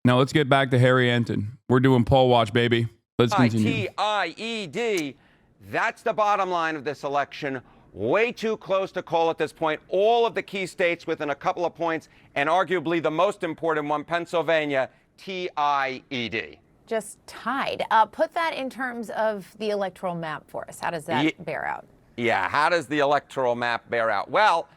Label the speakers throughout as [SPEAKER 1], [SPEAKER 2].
[SPEAKER 1] Now let's get back to Harry Anton. We're doing poll watch, baby. Let's continue.
[SPEAKER 2] Tied. That's the bottom line of this election. Way too close to call at this point. All of the key states within a couple of points, and arguably the most important one, Pennsylvania, tied.
[SPEAKER 3] Just tied. Put that in terms of the electoral map for us. How does that bear out?
[SPEAKER 2] Yeah, how does the electoral map bear out? Well,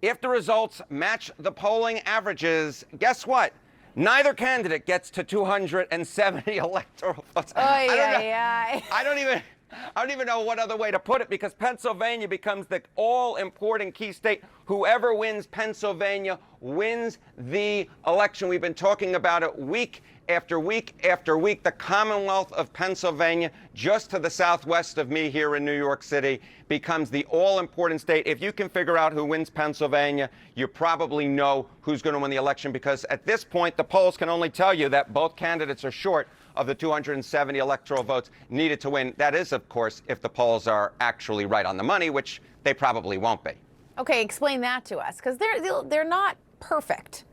[SPEAKER 2] if the results match the polling averages, guess what? Neither candidate gets to 270 electoral votes. I don't even know what other way to put it, because Pennsylvania becomes the all-important key state. Whoever wins Pennsylvania wins the election. We've been talking about it week after week after week. The Commonwealth of Pennsylvania, just to the southwest of me here in New York City, becomes the all-important state. If you can figure out who wins Pennsylvania, you probably know who's going to win the election, because at this point, the polls can only tell you that both candidates are short of the 270 electoral votes needed to win. That is, of course, if the polls are actually right on the money, which they probably won't be.
[SPEAKER 3] Okay, explain that to us, because they're not perfect.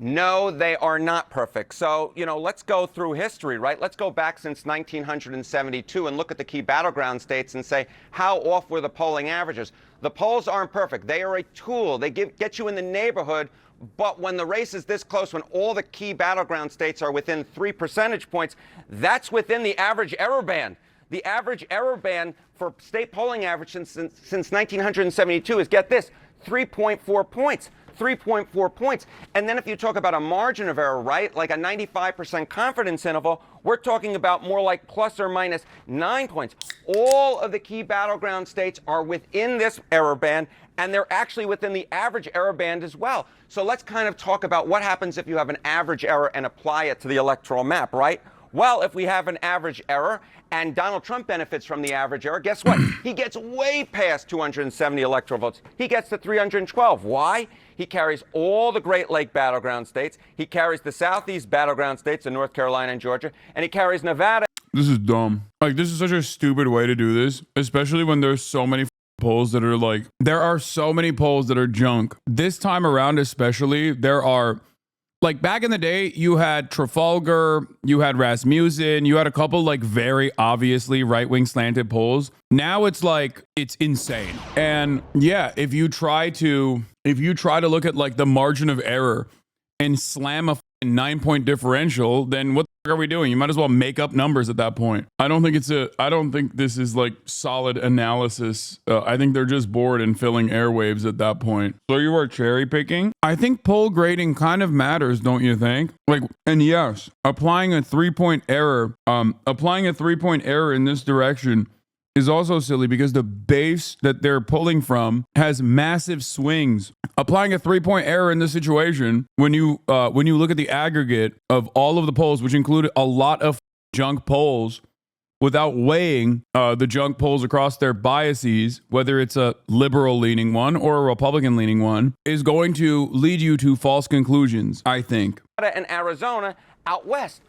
[SPEAKER 2] No, they are not perfect. So, let's go through history, right? Let's go back since 1972 and look at the key battleground states and say, how off were the polling averages? The polls aren't perfect. They are a tool. They get you in the neighborhood. But when the race is this close, when all the key battleground states are within 3 percentage points, that's within the average error band. The average error band for state polling average since 1972 is, get this, 3.4 points. 3.4 points. And then if you talk about a margin of error, right, like a 95% confidence interval, we're talking about more like plus or minus 9 points. All of the key battleground states are within this error band, and they're actually within the average error band as well. So let's kind of talk about what happens if you have an average error and apply it to the electoral map, right? Well, if we have an average error and Donald Trump benefits from the average error, guess what? He gets way past 270 electoral votes. He gets to 312. Why? He carries all the Great Lake battleground states. He carries the Southeast battleground states of North Carolina and Georgia. And he carries Nevada.
[SPEAKER 1] This is dumb. Like, this is such a stupid way to do this, especially when there's so many polls that are like, there are so many polls that are junk. This time around, especially, there are, like, back in the day, you had Trafalgar, you had Rasmussen, you had a couple like very obviously right-wing slanted polls. Now it's like, it's insane. And yeah, if you try to look at like the margin of error and slam a 9-point differential, then what the fuck are we doing? You might as well make up numbers at that point. I don't think this is like solid analysis. I think they're just bored and filling airwaves at that point. So you are cherry picking. I think poll grading kind of matters, don't you think? Like, and yes, applying a 3-point error in this direction is also silly, because the base that they're pulling from has massive swings. Applying a 3-point error in this situation, when you look at the aggregate of all of the polls, which include a lot of junk polls, without weighing the junk polls across their biases, whether it's a liberal-leaning one or a Republican-leaning one, is going to lead you to false conclusions, I think.
[SPEAKER 2] And Arizona out west.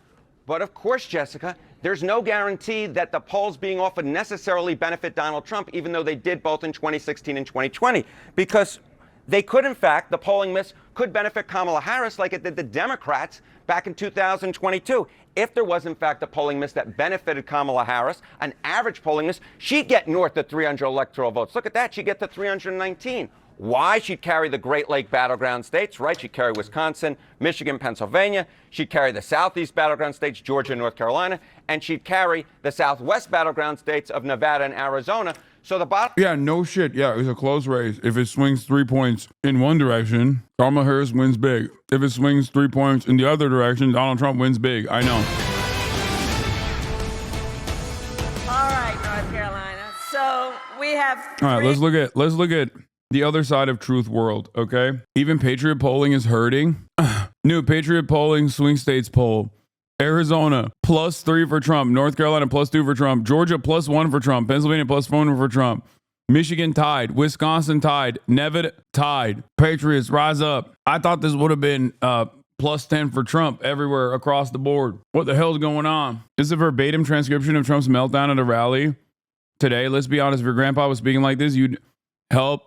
[SPEAKER 2] But of course, Jessica, there's no guarantee that the polls being offered necessarily benefit Donald Trump, even though they did both in 2016 and 2020, because they could, in fact, the polling miss could benefit Kamala Harris like it did the Democrats back in 2022. If there was, in fact, a polling miss that benefited Kamala Harris, an average polling miss, she'd get north of 300 electoral votes. Look at that. She'd get to 319. Why? She'd carry the Great Lake battleground states, right? She'd carry Wisconsin, Michigan, Pennsylvania. She'd carry the Southeast battleground states, Georgia, North Carolina. And she'd carry the Southwest battleground states of Nevada and Arizona. So the bottom...
[SPEAKER 1] Yeah, no shit. Yeah, it's a close race. If it swings 3 points in one direction, Kamala Harris wins big. If it swings 3 points in the other direction, Donald Trump wins big. I know.
[SPEAKER 4] All right, North Carolina. So we have...
[SPEAKER 1] All right, let's look at the other side of truth world, okay? Even Patriot polling is hurting. New Patriot polling, swing states poll. Arizona, +3 for Trump. North Carolina, +2 for Trump. Georgia, +1 for Trump. Pennsylvania, +1 for Trump. Michigan, tied. Wisconsin, tied. Nevada, tied. Patriots, rise up. I thought this would have been +10 for Trump everywhere across the board. What the hell's going on? This is a verbatim transcription of Trump's meltdown at a rally today. Let's be honest, if your grandpa was speaking like this, you'd help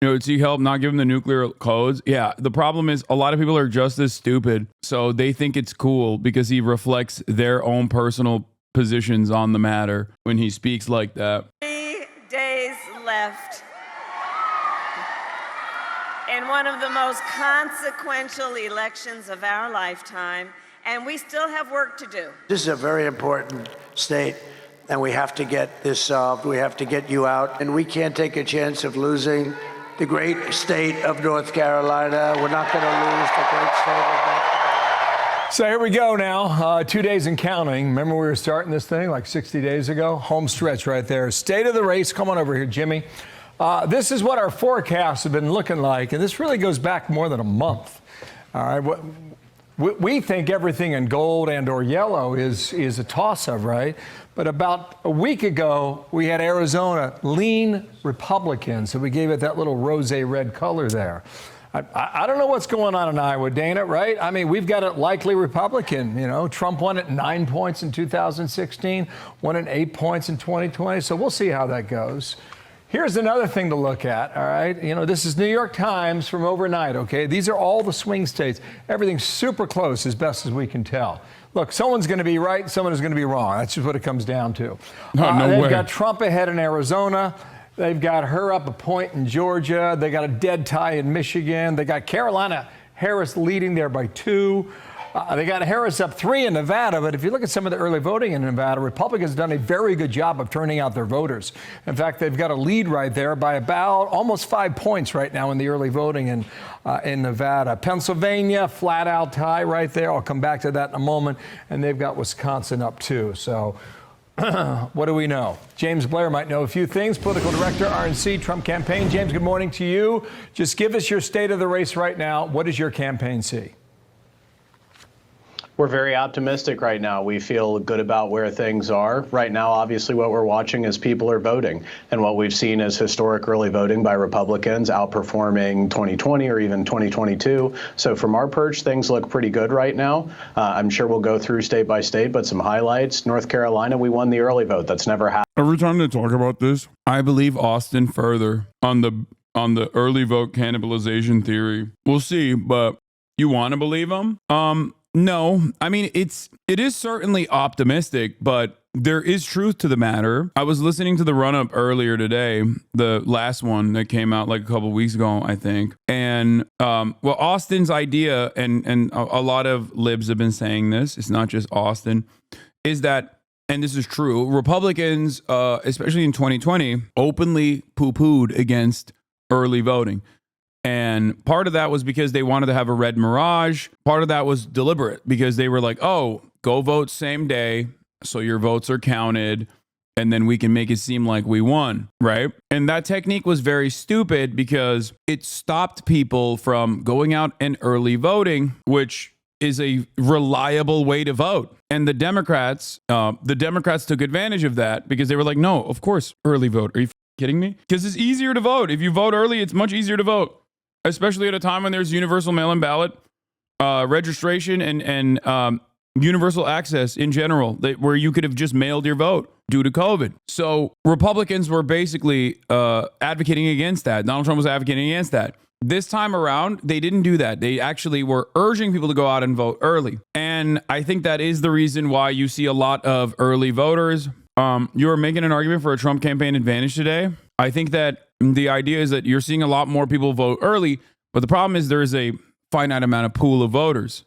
[SPEAKER 1] Does he help not give them the nuclear codes? Yeah. The problem is a lot of people are just as stupid. So they think it's cool because he reflects their own personal positions on the matter when he speaks like that.
[SPEAKER 4] 3 days left in one of the most consequential elections of our lifetime, and we still have work to do.
[SPEAKER 5] This is a very important state, and we have to get this solved. We have to get you out, and we can't take a chance of losing the great state of North Carolina. We're not going to lose the great state of North Carolina.
[SPEAKER 6] So here we go now, 2 days and counting. Remember we were starting this thing like 60 days ago? Home stretch right there. State of the race. Come on over here, Jimmy. This is what our forecasts have been looking like, and this really goes back more than a month. All right. We think everything in gold and or yellow is a toss-up, right? But about a week ago, we had Arizona lean Republican, so we gave it that little rosé red color there. I don't know what's going on in Iowa, Dana, right? I mean, we've got it likely Republican. Trump won at 9 points in 2016, won at 8 points in 2020, so we'll see how that goes. Here's another thing to look at, all right? This is New York Times from overnight, okay? These are all the swing states. Everything's super close as best as we can tell. Look, someone's going to be right, someone is going to be wrong. That's just what it comes down to. They've got Trump ahead in Arizona. They've got her up a point in Georgia. They got a dead tie in Michigan. They got Carolina Harris leading there by 2. They got Harris up 3 in Nevada, but if you look at some of the early voting in Nevada, Republicans have done a very good job of turning out their voters. In fact, they've got a lead right there by about almost 5 points right now in the early voting in Nevada. Pennsylvania, flat out tie right there. I'll come back to that in a moment. And they've got Wisconsin up too. So what do we know? James Blair might know a few things. Political director, RNC, Trump campaign. James, good morning to you. Just give us your state of the race right now. What does your campaign see?
[SPEAKER 7] We're very optimistic right now. We feel good about where things are. Right now, obviously, what we're watching is people are voting. And what we've seen is historic early voting by Republicans outperforming 2020 or even 2022. So from our perch, things look pretty good right now. I'm sure we'll go through state by state, but some highlights. North Carolina, we won the early vote. That's never happened.
[SPEAKER 1] Every time they talk about this, I believe Austin further on the early vote cannibalization theory. We'll see, but you want to believe them? No, I mean, it is certainly optimistic, but there is truth to the matter. I was listening to the run-up earlier today, the last one that came out like a couple weeks ago, I think. And, Austin's idea, and a lot of libs have been saying this, it's not just Austin, is that, and this is true, Republicans, especially in 2020, openly poo-pooed against early voting. And part of that was because they wanted to have a red mirage. Part of that was deliberate because they were like, oh, go vote same day so your votes are counted and then we can make it seem like we won, right? And that technique was very stupid because it stopped people from going out and early voting, which is a reliable way to vote. And the Democrats took advantage of that because they were like, no, of course, early vote. Are you kidding me? Because it's easier to vote. If you vote early, it's much easier to vote. Especially at a time when there's universal mail-in ballot registration and universal access in general, where you could have just mailed your vote due to COVID. So Republicans were basically advocating against that. Donald Trump was advocating against that. This time around, they didn't do that. They actually were urging people to go out and vote early. And I think that is the reason why you see a lot of early voters. You are making an argument for a Trump campaign advantage today. I think that the idea is that you're seeing a lot more people vote early, but the problem is there is a finite amount of pool of voters,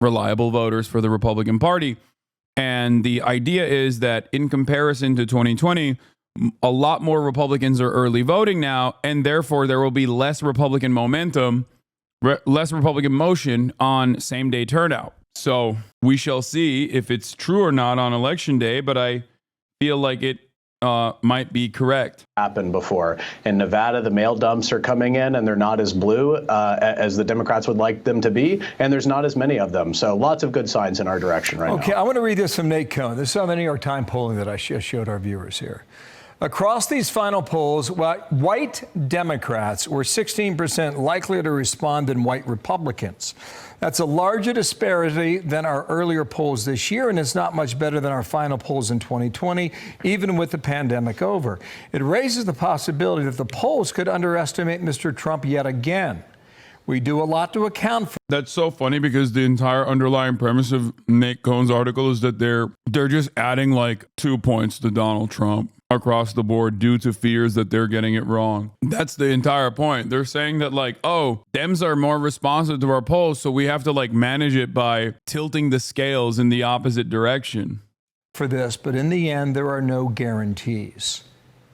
[SPEAKER 1] reliable voters for the Republican Party. And the idea is that in comparison to 2020, a lot more Republicans are early voting now, and therefore there will be less Republican momentum, less Republican motion on same-day turnout. So we shall see if it's true or not on Election Day, but I feel like it might be correct.
[SPEAKER 7] Happened before. In Nevada, the mail dumps are coming in and they're not as blue as the Democrats would like them to be, and there's not as many of them. So lots of good signs in our direction right now.
[SPEAKER 6] Okay, I want to read this from Nate Cohn. This is on the New York Times polling that I showed our viewers here. Across these final polls, white Democrats were 16% likelier to respond than white Republicans. That's a larger disparity than our earlier polls this year, and it's not much better than our final polls in 2020, even with the pandemic over. It raises the possibility that the polls could underestimate Mr. Trump yet again. We do a lot to account for.
[SPEAKER 1] That's so funny because the entire underlying premise of Nick Cohn's article is that they're just adding like 2 points to Donald Trump across the board due to fears that they're getting it wrong. That's the entire point. They're saying that like, oh, Dems are more responsive to our polls, so we have to like manage it by tilting the scales in the opposite direction.
[SPEAKER 6] For this, but in the end, there are no guarantees.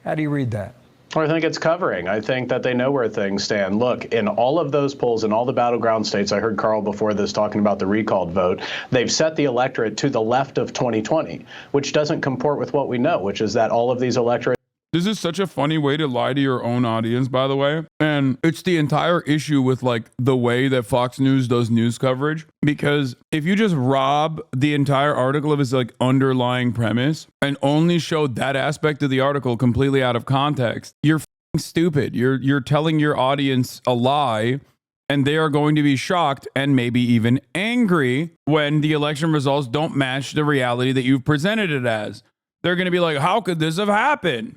[SPEAKER 6] How do you read that?
[SPEAKER 7] I think it's covering. I think that they know where things stand. Look, in all of those polls, in all the battleground states, I heard Carl before this talking about the recalled vote, they've set the electorate to the left of 2020, which doesn't comport with what we know, which is that all of these electorates.
[SPEAKER 1] This is such a funny way to lie to your own audience, by the way. And it's the entire issue with like the way that Fox News does news coverage. Because if you just rob the entire article of its like underlying premise and only show that aspect of the article completely out of context, you're f***ing stupid. You're telling your audience a lie, and they are going to be shocked and maybe even angry when the election results don't match the reality that you've presented it as. They're going to be like, how could this have happened?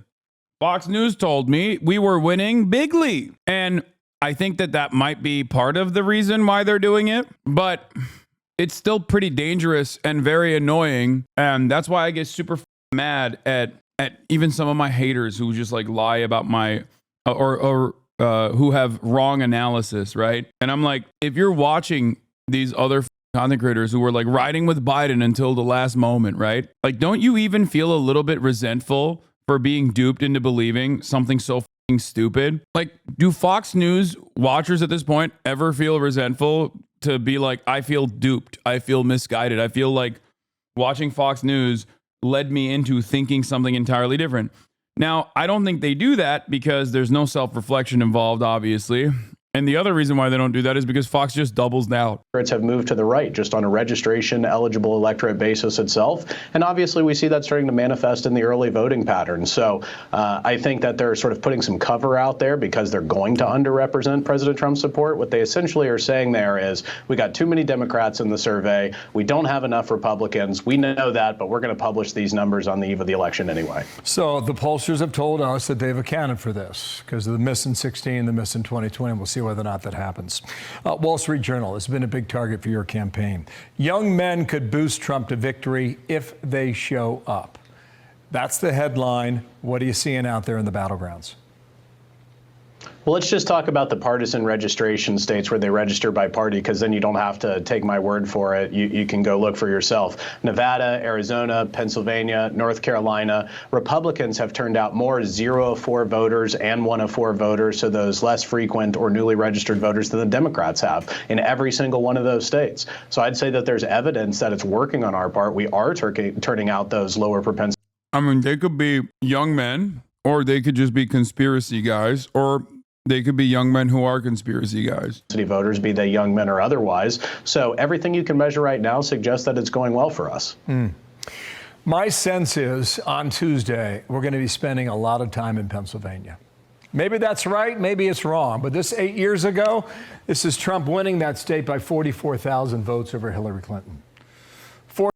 [SPEAKER 1] Fox News told me we were winning bigly. And I think that that might be part of the reason why they're doing it, but it's still pretty dangerous and very annoying. And that's why I get super mad at even some of my haters who just like lie about my or who have wrong analysis, right? And I'm like, if you're watching these other content creators who were like riding with Biden until the last moment, right? Like, don't you even feel a little bit resentful for being duped into believing something so fucking stupid? Like, do Fox News watchers at this point ever feel resentful to be like, I feel duped, I feel misguided, I feel like watching Fox News led me into thinking something entirely different? Now, I don't think they do that because there's no self-reflection involved, obviously. And the other reason why they don't do that is because Fox just doubles down.
[SPEAKER 7] Have moved to the right just on a registration eligible electorate basis itself. And obviously we see that starting to manifest in the early voting patterns. So I think that they're sort of putting some cover out there because they're going to underrepresent President Trump's support. What they essentially are saying there is we got too many Democrats in the survey. We don't have enough Republicans. We know that, but we're going to publish these numbers on the eve of the election anyway.
[SPEAKER 6] So the pollsters have told us that they've accounted for this because of the miss in 16, the miss in 2020. We'll see whether or not that happens. Wall Street Journal has been a big target for your campaign. Young men could boost Trump to victory if they show up. That's the headline. What are you seeing out there in the battlegrounds?
[SPEAKER 7] Well, let's just talk about the partisan registration states where they register by party, because then you don't have to take my word for it. You can go look for yourself. Nevada, Arizona, Pennsylvania, North Carolina, Republicans have turned out more 0 of 4 voters and 1 of 4 voters, so those less frequent or newly registered voters, than the Democrats have in every single one of those states. So I'd say that there's evidence that it's working on our part. We are turning out those lower propensity.
[SPEAKER 1] I mean, they could be young men, or they could just be conspiracy guys, or they could be young men who are conspiracy guys.
[SPEAKER 7] Voters, be they young men or otherwise. So everything you can measure right now suggests that it's going well for us.
[SPEAKER 6] My sense is on Tuesday, we're going to be spending a lot of time in Pennsylvania. Maybe that's right, maybe it's wrong. But this 8 years ago, this is Trump winning that state by 44,000 votes over Hillary Clinton.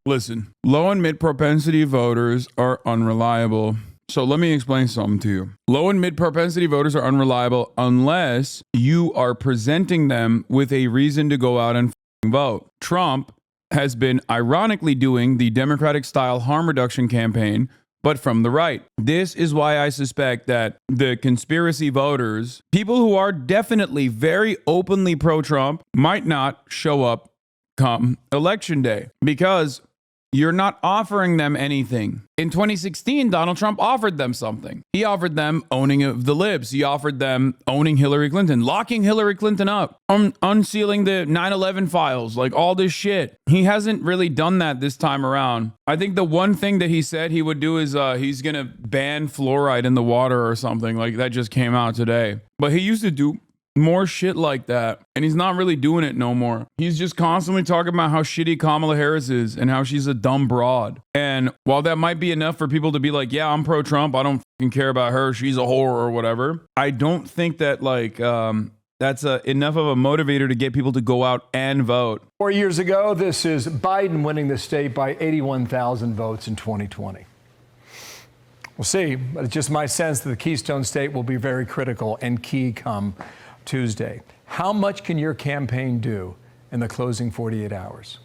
[SPEAKER 1] Listen, low and mid propensity voters are unreliable. So let me explain something to you. Low and mid propensity voters are unreliable unless you are presenting them with a reason to go out and vote. Trump has been ironically doing the Democratic style harm reduction campaign, but from the right. This is why I suspect that the conspiracy voters, people who are definitely very openly pro-Trump, might not show up come election day because you're not offering them anything. In 2016, Donald Trump offered them something. He offered them owning of the libs. He offered them owning Hillary Clinton, locking Hillary Clinton up, unsealing the 9/11 files, like all this shit. He hasn't really done that this time around. I think the one thing that he said he would do is he's going to ban fluoride in the water or something. Like that just came out today. But he used to do more shit like that. And he's not really doing it no more. He's just constantly talking about how shitty Kamala Harris is and how she's a dumb broad. And while that might be enough for people to be like, yeah, I'm pro-Trump, I don't fucking care about her, she's a whore or whatever, I don't think that like that's enough of a motivator to get people to go out and vote.
[SPEAKER 6] 4 years ago, this is Biden winning the state by 81,000 votes in 2020. We'll see, but it's just my sense that the Keystone State will be very critical and key come Tuesday. How much can your campaign do in the closing 48 hours?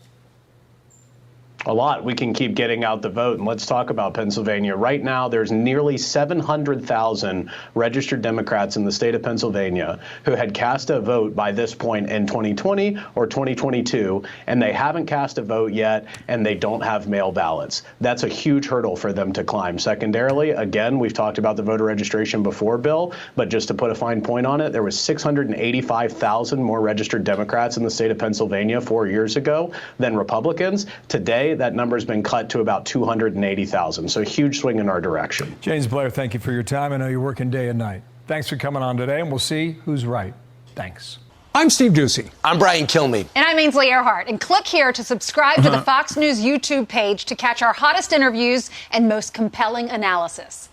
[SPEAKER 7] A lot. We can keep getting out the vote. And let's talk about Pennsylvania. Right now, there's nearly 700,000 registered Democrats in the state of Pennsylvania who had cast a vote by this point in 2020 or 2022, and they haven't cast a vote yet, and they don't have mail ballots. That's a huge hurdle for them to climb. Secondarily, again, we've talked about the voter registration before, Bill, but just to put a fine point on it, there was 685,000 more registered Democrats in the state of Pennsylvania 4 years ago than Republicans. Today, that number has been cut to about 280,000. So a huge swing in our direction.
[SPEAKER 6] James Blair, thank you for your time. I know you're working day and night. Thanks for coming on today, and we'll see who's right. Thanks.
[SPEAKER 8] I'm Steve Ducey.
[SPEAKER 9] I'm Brian Kilmeade.
[SPEAKER 10] And I'm Ainsley Earhart. And click here to subscribe to the Fox News YouTube page to catch our hottest interviews and most compelling analysis.